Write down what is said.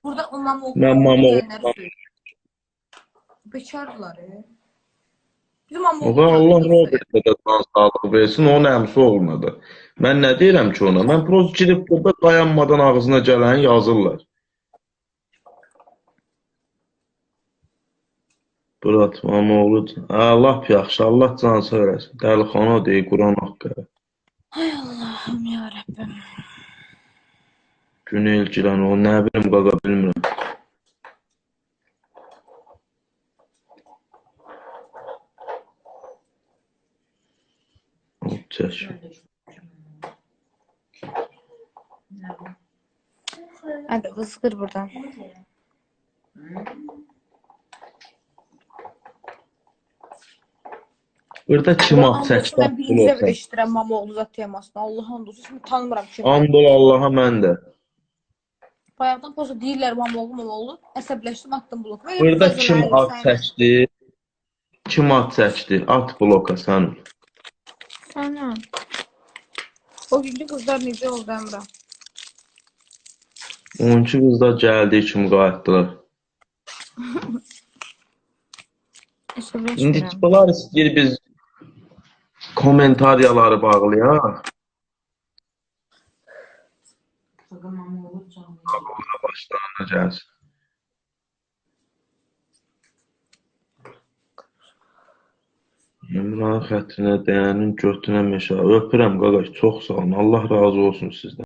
Burada o Mamoğlu Mən oldu Mamoğlu. deyənləri söylüyor. Bekardılar. Bizim Oha, Mamoğlu Allah tanıyırıq sayılır. Robertə də can sağlığı versin, onun əmsi oğlunadır. Mən nə deyirəm ki ona? Mən proz girib burada dayanmadan ağzına gələni yazırlar. Burat Mamoğlu. Lap yaxşı, Allah can sağ eləsin. Dəlixana deyil, Quran haqqı. Ay Allah'ım ya Rabbim. Günel girən o, nə bilim qaqa bilmirəm. Çək. Hadi fıskır buradan. Burada kim at Andolsun çəkdi? ben birinci dəfə eşidirəm Mamoğlu zat temasını. Allah andolsun. Şimdi tanımıram kimi. Andol Allaha mən də. Bayaqdan posta deyirlər Mamoğlu. Əsəbləşdim, attım bloku. Burada kim at çəkdi? Kim at çəkdi? At bloka sən. Sana. O günkü qızlar necə oldu Əmrə? 12 qızlar gəldiyi kimi qayıtdılar. İndi Əsəbləşmirəm. bunlar istəyir biz komentariyaları bağlayaq. Başlarına gəlsin. İmran xətrinə dəyənin götünə meşə. Öpürəm qaqaş, çox sağ olun. Allah razı olsun sizdən.